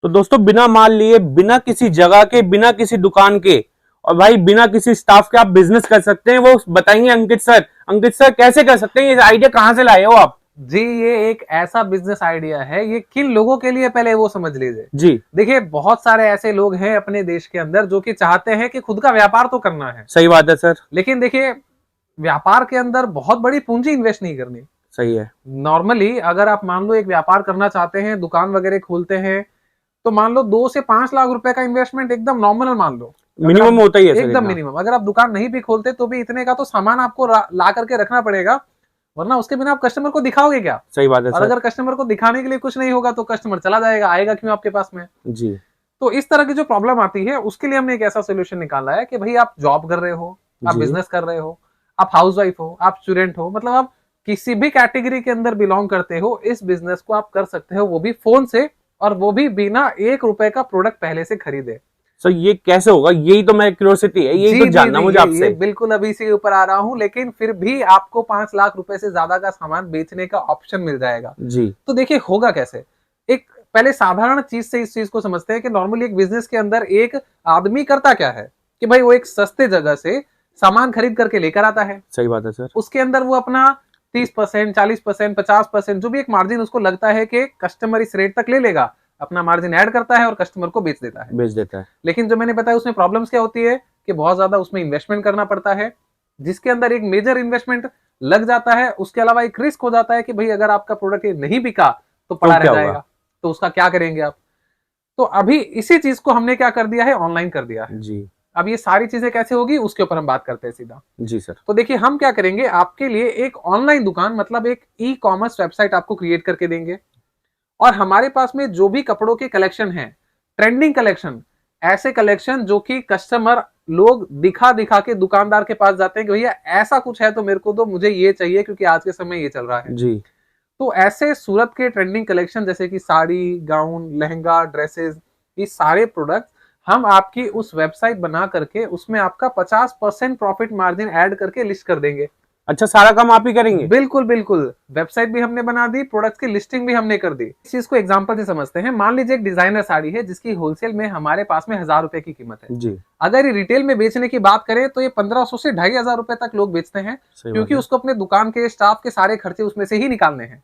तो दोस्तों बिना माल लिए, बिना किसी जगह के, बिना किसी दुकान के और भाई बिना किसी स्टाफ के आप बिजनेस कर सकते हैं, वो बताएंगे अंकित सर। अंकित सर कैसे कर सकते हैं, ये आइडिया कहां से लाए हो आप? जी, ये एक ऐसा बिजनेस आइडिया है, ये किन लोगों के लिए पहले वो समझ लीजिए। जी देखिए, बहुत सारे ऐसे लोग हैं अपने देश के अंदर जो कि चाहते हैं कि खुद का व्यापार तो करना है, सही बात है सर। लेकिन देखिए, व्यापार के अंदर बहुत बड़ी पूंजी इन्वेस्ट नहीं करनी। सही है। नॉर्मली अगर आप मान लो एक व्यापार करना चाहते हैं, दुकान वगैरह खोलते हैं, तो मान लो 2 से 5 लाख रुपए का इन्वेस्टमेंट एकदम नॉमिनल मान लो। अगर मिनिमम आप होता ही है सर एकदम इतना। मिनिमम, अगर आप दुकान नहीं भी खोलते तो भी इतने का तो सामान आपको ला करके रखना पड़ेगा, वरना उसके बिना आप कस्टमर को दिखाओगे क्या? सही बात है और सर। अगर कस्टमर को दिखाने के लिए कुछ नहीं होगा तो कस्टमर चला जाएगा, आएगा क्यों आपके पास में? जी तो इस तरह की जो प्रॉब्लम आती है उसके लिए हमने एक ऐसा सोल्यूशन निकाला है कि भाई आप जॉब कर रहे हो, आप जी। बिजनेस कर रहे हो, आप हाउसवाइफ हो, आप स्टूडेंट हो, मतलब आप किसी भी कैटेगरी के अंदर बिलोंग करते हो, इस बिजनेस को आप कर सकते हो, वो भी फोन से, और वो भी बिना 1 रुपए का प्रोडक्ट पहले से खरीदे। सर ये कैसे होगा, यही तो मैं क्यूरियोसिटी है, यही तो जी जी जानना जी, मुझे ये आपसे। बिल्कुल अभी इसी के ऊपर आ रहा हूं, लेकिन फिर भी आपको 5 लाख रुपए से ज्यादा का सामान बेचने का ऑप्शन मिल जाएगा। जी तो देखिए होगा कैसे। एक पहले साधारण चीज से इस चीज को समझते हैं कि नॉर्मली एक बिजनेस के अंदर एक आदमी करता क्या है, कि भाई वो एक सस्ते जगह से सामान खरीद करके लेकर आता है। सही बात है सर। उसके अंदर वो अपना 30%, 40%, 50%, जो भी एक मार्जिन उसको लगता है कि कस्टमर इस रेट तक ले लेगा, अपना मार्जिन ऐड करता है और कस्टमर को बेच देता है। बेच देता है। लेकिन जो मैंने बताया उसमें प्रॉब्लम्स क्या होती है, कि बहुत ज्यादा उसमें इन्वेस्टमेंट करना पड़ता है, जिसके अंदर एक मेजर इन्वेस्टमेंट लग जाता है। उसके अलावा एक रिस्क हो जाता है कि भाई अगर आपका प्रोडक्ट ये नहीं बिका तो तो पड़ा रह क्या होगा? जाएगा, तो उसका क्या करेंगे आप? तो अभी इसी चीज को हमने क्या कर दिया है, ऑनलाइन कर दिया है। जी। अब ये सारी चीजें कैसे होगी उसके ऊपर हम बात करते हैं सीधा। जी सर। तो देखिए हम क्या करेंगे, आपके लिए एक ऑनलाइन दुकान, मतलब एक ई कॉमर्स वेबसाइट आपको क्रिएट करके देंगे। और हमारे पास में जो भी कपड़ों के कलेक्शन है, ट्रेंडिंग कलेक्शन, ऐसे कलेक्शन जो कि कस्टमर लोग दिखा दिखा के दुकानदार के पास जाते हैं कि भैया ऐसा कुछ है तो मेरे को दो, मुझे ये चाहिए क्योंकि आज के समय ये चल रहा है। जी। तो ऐसे सूरत के ट्रेंडिंग कलेक्शन जैसे कि साड़ी, गाउन, लहंगा, ड्रेसेस, ये सारे प्रोडक्ट हम आपकी उस वेबसाइट बना करके उसमें आपका 50% प्रॉफिट मार्जिन ऐड करके लिस्ट कर देंगे। अच्छा, सारा काम आप ही करेंगे? बिल्कुल बिल्कुल, वेबसाइट भी हमने बना दी, प्रोडक्ट्स की लिस्टिंग भी हमने कर दी। इस चीज को एग्जांपल से समझते हैं। मान लीजिए एक डिजाइनर साड़ी है जिसकी होलसेल में हमारे पास में 1000 रुपए की कीमत है। जी। अगर ये रिटेल में बेचने की बात करें तो ये 1500 से 2500 रुपए तक लोग बेचते हैं, सही बात क्योंकि है। उसको अपने दुकान के स्टाफ के सारे खर्चे उसमें से ही निकालने हैं।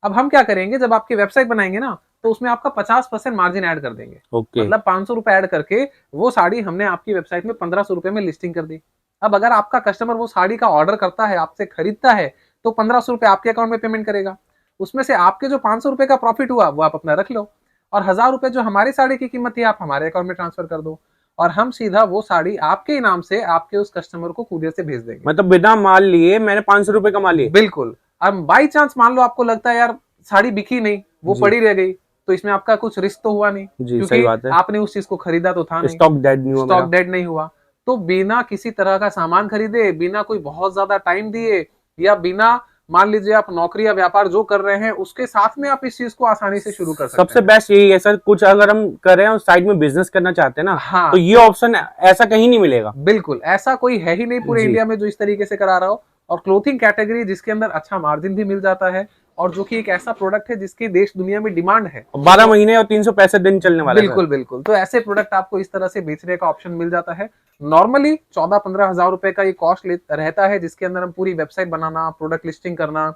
अब हम क्या करेंगे, जब आपकी वेबसाइट बनाएंगे ना, तो उसमें आपका 50% मार्जिन ऐड कर देंगे। ओके। मतलब 500 रुपए ऐड करके वो साड़ी हमने आपकी वेबसाइट में 1500 रुपए में लिस्टिंग कर दी। अब अगर आपका कस्टमर वो साड़ी का ऑर्डर करता है, आपसे खरीदता है, तो 1500 रुपए आपके अकाउंट में पेमेंट करेगा। उसमें से आपके जो 500 रुपए का प्रॉफिट हुआ वो आप अपना रख लो, और 1000 रुपए जो हमारी साड़ी की कीमत थी आप हमारे अकाउंट में ट्रांसफर कर दो, और हम सीधा वो साड़ी आपके इनाम से आपके उस कस्टमर को कुरियर से भेज देंगे। मतलब बिना माल लिए मैंने 500 रुपए कमा लिए? बिल्कुल। अब बाई चांस मान लो आपको लगता है यार साड़ी बिकी नहीं, वो जी। पड़ी रह गई, तो इसमें आपका कुछ रिस्क तो हुआ नहीं, जी सही क्योंकि बात है। आपने उस चीज को खरीदा तो था नहीं, स्टॉक डेड नहीं हुआ स्टॉक मेरा। डेड नहीं हुआ। तो बिना किसी तरह का सामान खरीदे, बिना कोई बहुत ज्यादा टाइम दिए, या बिना, मान लीजिए आप नौकरी या व्यापार जो कर रहे हैं उसके साथ में आप इस चीज को आसानी से शुरू कर सकते सबसे हैं। बेस्ट यही है सर, कुछ अगर हम कर रहे हैं और साइड में बिजनेस करना चाहते हैं ना, तो हाँ, ये ऑप्शन ऐसा कहीं नहीं मिलेगा। बिल्कुल ऐसा कोई है ही नहीं पूरे जी। इंडिया में जो इस तरीके से करा रहा हो। और क्लोथिंग कैटेगरी जिसके अंदर अच्छा मार्जिन भी मिल जाता है, और जो कि एक ऐसा प्रोडक्ट है जिसकी देश दुनिया में डिमांड है। 12 महीने और 365 दिन चलने वाला है सर। बिल्कुल बिल्कुल, तो ऐसे प्रोडक्ट आपको इस तरह से बेचने का ऑप्शन मिल जाता है। नॉर्मली 14-15 हजार रुपए का ये कॉस्ट रहता है, जिसके अंदर हम पूरी वेबसाइट बनाना, प्रोडक्ट लिस्टिंग करना,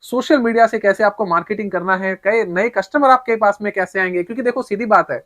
सोशल मीडिया से कैसे आपको मार्केटिंग करना है, कई नए कस्टमर आपके पास में कैसे आएंगे, क्योंकि देखो सीधी बात है,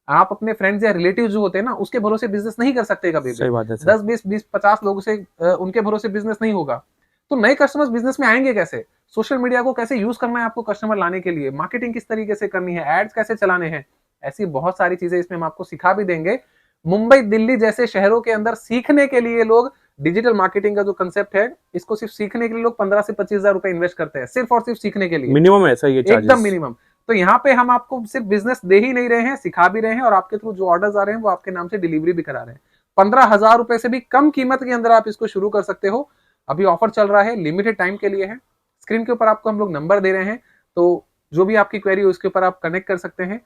आप अपने फ्रेंड्स या रिलेटिव जो होते हैं ना उसके भरोसे बिजनेस नहीं कर सकते कभी भी। सही बात है सर। 10, 20, 20, 50 लोगों से उनके भरोसे बिजनेस नहीं होगा। तो नए कस्टमर्स बिजनेस में आएंगे कैसे? सोशल मीडिया को कैसे यूज करना है आपको कस्टमर लाने के लिए, मार्केटिंग किस तरीके से करनी है, एड्स कैसे चलाने हैं, ऐसी बहुत सारी चीजें इसमें हम आपको सिखा भी देंगे। मुंबई, दिल्ली जैसे शहरों के अंदर सीखने के लिए लोग डिजिटल मार्केटिंग का जो कंसेप्ट है, इसको सिर्फ सीखने के लिए लोग 15 से 25 हजार रुपए इन्वेस्ट करते हैं, सिर्फ और सिर्फ सीखने के लिए। मिनिमम है सर ये एकदम चार्जेस। मिनिमम। तो यहाँ पे हम आपको सिर्फ बिजनेस दे ही नहीं रहे हैं, सिखा भी रहे हैं, और आपके थ्रू जो ऑर्डर्स आ रहे हैं वो आपके नाम से डिलीवरी भी करा रहे हैं। 15 हजार रुपए से भी कम कीमत के अंदर आप इसको शुरू कर सकते हो। अभी ऑफर चल रहा है, लिमिटेड टाइम के लिए है। स्क्रीन के ऊपर आपको हम लोग नंबर दे रहे हैं, तो जो भी आपकी क्वेरी हो उसके ऊपर आप कनेक्ट कर सकते हैं।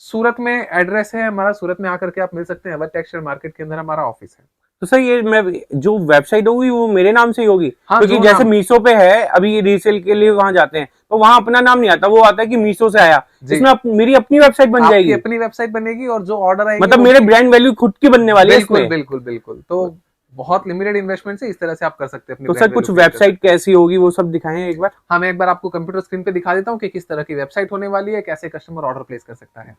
सूरत में एड्रेस है हमारा, सूरत में आकर के आप मिल सकते हैं, अवर टेक्सटाइल मार्केट के अंदर हमारा ऑफिस है। तो सर ये मैं जो वेबसाइट होगी वो मेरे नाम से ही होगी? हाँ, क्योंकि जो जैसे नाम- मीशो पे है, अभी रीसेल के लिए वहां जाते हैं तो वहां अपना नाम नहीं आता, वो आता है कि मीशो से आया। जी। इसमें मेरी अपनी वेबसाइट बन आपकी जाएगी? अपनी वेबसाइट बनेगी और जो ऑर्डर आएंगे मतलब वो मेरे भी- ब्रांड वैल्यू खुद की बनने वाली है बिल्कुल इसमें? बिल्कुल बिल्कुल। तो बहुत लिमिटेड इन्वेस्टमेंट से इस तरह से आप कर सकते हैं अपनी तो सर ब्रांड कुछ वैल्यू क्रिएट कर वेबसाइट सकते हैं। कैसी होगी वो सब दिखाएं एक बार। हाँ, मैं एक बार आपको कंप्यूटर स्क्रीन पे दिखा देता हूँ कि किस तरह की वेबसाइट होने वाली है, कैसे कस्टमर ऑर्डर प्लेस कर सकता है।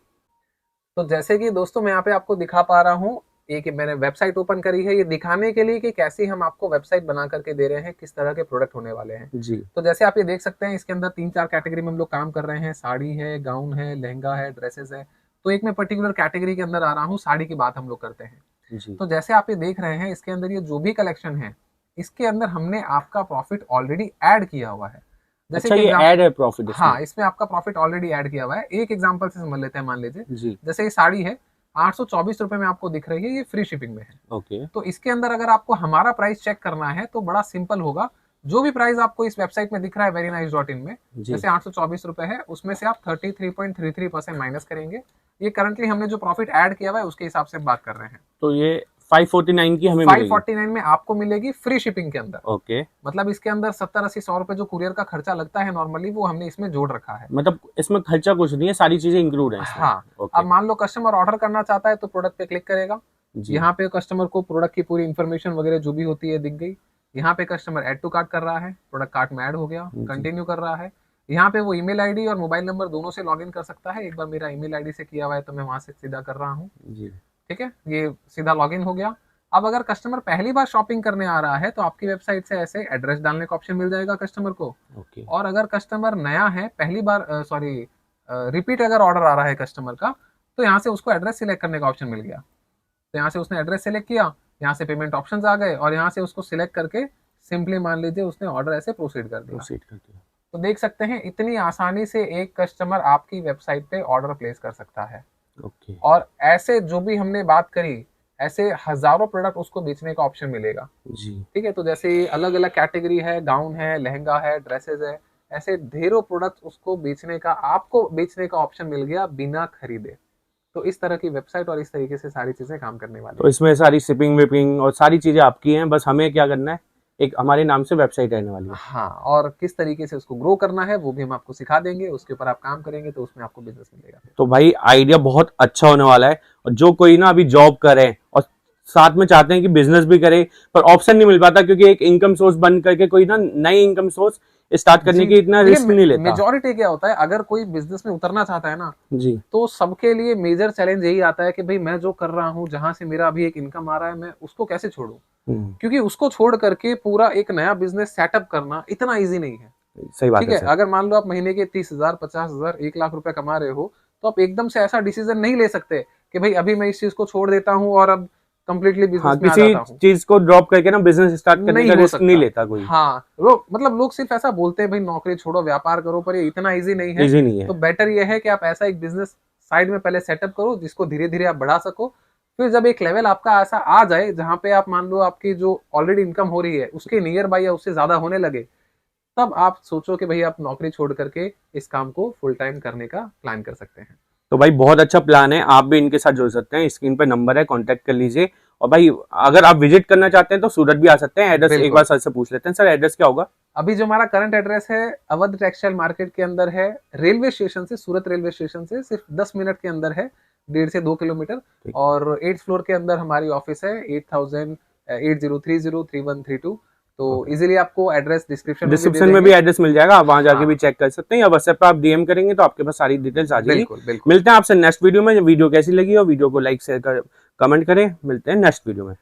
तो जैसे कि दोस्तों मैं यहाँ पे आपको दिखा पा रहा हूँ, एक मैंने वेबसाइट ओपन करी है, ये दिखाने के लिए कि कैसे हम आपको वेबसाइट बना करके दे रहे हैं, किस तरह के प्रोडक्ट होने वाले हैं। जी। तो जैसे आप ये देख सकते हैं, इसके अंदर 3-4 कैटेगरी में हम लोग काम कर रहे हैं। साड़ी है, गाउन है, लहंगा है, ड्रेसेस है। तो एक मैं पर्टिकुलर कैटेगरी के अंदर आ रहा हूँ, साड़ी की बात हम लोग करते हैं। जी। तो जैसे आप ये देख रहे हैं, इसके अंदर ये जो भी कलेक्शन है, इसके अंदर हमने आपका प्रॉफिट ऑलरेडी ऐड किया हुआ है। जैसे अच्छा, कि ये ऐड है प्रॉफिट इसमें? हाँ, इसमें आपका प्रॉफिट ऑलरेडी ऐड किया हुआ है। एक एग्जांपल से समझ लेते हैं। मान लीजिए जी। जैसे ये साड़ी है, 824 रुपए में आपको दिख रही है, ये फ्री शिपिंग में है। ओके। तो इसके अंदर अगर आपको हमारा प्राइस चेक करना है तो बड़ा सिंपल होगा। जो भी प्राइस आपको इस वेबसाइट में दिख रहा है verynice.in में, जी। जैसे 824 रुपए है, उसमें से आप 33.33% माइनस करेंगे। ये करंटली हमने जो प्रॉफिट ऐड किया हुआ है उसके हिसाब से बात कर रहे हैं। तो ये 549 की हमें मिलेगी? 549 में आपको मिलेगी फ्री शिपिंग के अंदर। ओके। मतलब इसके अंदर 70-80-100 रुपए जो कुरियर का खर्चा लगता है नॉर्मली, वो हमने इसमें जोड़ रखा है। मतलब इसमें खर्चा कुछ नहीं है, सारी चीजें इंक्लूड है इसमें? हाँ। ओके। अब मान लो कस्टमर ऑर्डर करना चाहता है तो प्रोडक्ट पे क्लिक करेगा। जी। यहाँ पे कस्टमर को प्रोडक्ट की पूरी इन्फॉर्मेशन वगैरह जो भी होती है दिख गई। यहाँ पे कस्टमर ऐड टू कार्ट कर रहा है, प्रोडक्ट कार्ट में ऐड हो गया, जी। कंटिन्यू कर रहा है। यहाँ पे वो ईमेल आईडी और मोबाइल नंबर दोनों से लॉगिन कर सकता है। एक बार मेरा ईमेल आईडी से किया हुआ है तो मैं वहां से सीधा कर रहा हूँ। जी। ठीक है, ये सीधा लॉगिन हो गया। अब अगर कस्टमर पहली बार शॉपिंग करने आ रहा है तो आपकी वेबसाइट से ऐसे एड्रेस डालने का ऑप्शन मिल जाएगा कस्टमर को। ओके। और अगर कस्टमर नया है, पहली बार रिपीट अगर ऑर्डर आ रहा है कस्टमर का, तो यहाँ से उसको एड्रेस सिलेक्ट करने का ऑप्शन मिल गया। तो यहाँ से उसने एड्रेस सेलेक्ट किया, यहाँ से पेमेंट ऑप्शंस आ गए और यहाँ से उसको सिलेक्ट करके सिंपली मान लीजिए उसने ऑर्डर ऐसे प्रोसीड कर दिया। प्रोसीड कर दिया। तो देख सकते हैं इतनी आसानी से एक कस्टमर आपकी वेबसाइट पे ऑर्डर प्लेस कर सकता है। ओके। और ऐसे जो भी हमने बात करी, ऐसे हजारों प्रोडक्ट उसको बेचने का ऑप्शन मिलेगा। जी। ठीक है, तो जैसे अलग अलग कैटेगरी है, गाउन है, लहंगा है, ड्रेसेस है, ऐसे ढेरों प्रोडक्ट उसको बेचने का, आपको बेचने का ऑप्शन मिल गया बिना खरीदे। तो इस तरह की वेबसाइट और इस तरीके से सारी चीजें काम करने वाली तो इसमें सारी शिपिंग विपिंग और सारी चीजें आपकी हैं, बस हमें क्या करना है, एक हमारे नाम से वेबसाइट रहने वाली है। हाँ, और किस तरीके से उसको ग्रो करना है वो भी हम आपको सिखा देंगे। उसके ऊपर आप काम करेंगे तो उसमें आपको बिजनेस मिलेगा। तो भाई आइडिया बहुत अच्छा होने वाला है, और जो कोई ना अभी जॉब करे और साथ में चाहते हैं कि बिजनेस भी करे, पर ऑप्शन नहीं मिल पाता क्योंकि एक इनकम सोर्स बंद करके कोई ना नई इनकम सोर्स स्टार्ट करने की इतना रिस्क नहीं लेता। मेजोरिटी क्या होता है, अगर कोई बिजनेस में उतरना चाहता है ना, जी। तो सबके लिए मेजर चैलेंज यही आता है कि भाई मैं जो कर रहा हूँ, जहां से मेरा अभी एक इनकम आ रहा है, मैं उसको कैसे छोड़ूं। क्योंकि उसको छोड़ करके पूरा एक नया बिजनेस सेटअप करना इतना इजी नहीं है। सही बात ठीक है है, अगर मान लो आप महीने के 30,000, 50,000, 1 लाख रुपए कमा रहे हो, तो आप एकदम से ऐसा डिसीजन नहीं ले सकते कि भाई अभी मैं इस चीज को छोड़ देता हूँ और अब कंप्लीटली बिजनेस हाँ, में आ जाता किसी हूँ। चीज को ड्रॉप करके ना बिजनेस स्टार्ट करने नहीं का हो रिस्क सकता। नहीं लेता कोई। हाँ, मतलब लोग सिर्फ ऐसा बोलते हैं भाई नौकरी छोड़ो व्यापार करो, पर ये इतना इजी नहीं है। इजी नहीं है। तो बेटर ये है कि आप ऐसा एक बिजनेस साइड में पहले सेटअप करो जिसको धीरे धीरे आप बढ़ा सको। फिर जब एक लेवल आपका ऐसा आ जाए जहां पे आप मान लो आपकी जो ऑलरेडी इनकम हो रही है उसके नियर बाय या उससे ज्यादा होने लगे, तब आप सोचो कि भाई आप नौकरी छोड़ करके इस काम को फुल टाइम करने का प्लान कर सकते हैं। तो भाई बहुत अच्छा प्लान है, आप भी इनके साथ जुड़ सकते हैं, स्क्रीन पे नंबर है, कांटेक्ट कर लीजिए। और भाई अगर आप विजिट करना चाहते हैं तो सूरत भी आ सकते हैं। एड्रेस एक बार सर से पूछ लेते हैं। सर एड्रेस क्या होगा? अभी जो हमारा करंट एड्रेस है अवध टेक्सटाइल मार्केट के अंदर है, रेलवे स्टेशन से, सूरत रेलवे स्टेशन से सिर्फ 10 मिनट के अंदर है, 1.5 से 2 किलोमीटर। और 8th फ्लोर के अंदर हमारी ऑफिस है, 80303132। तो इजीली आपको एड्रेस डिस्क्रिप्शन में भी एड्रेस मिल जाएगा, आप वहां जाके भी चेक कर सकते हैं, या व्हाट्सएप पे आप डीएम करेंगे तो आपके पास सारी डिटेल्स आ जाएगी। बिल्कुल। मिलते हैं आपसे नेक्स्ट वीडियो में। वीडियो कैसी लगी और वीडियो को लाइक शेयर कर कमेंट करें। मिलते हैं नेक्स्ट वीडियो में।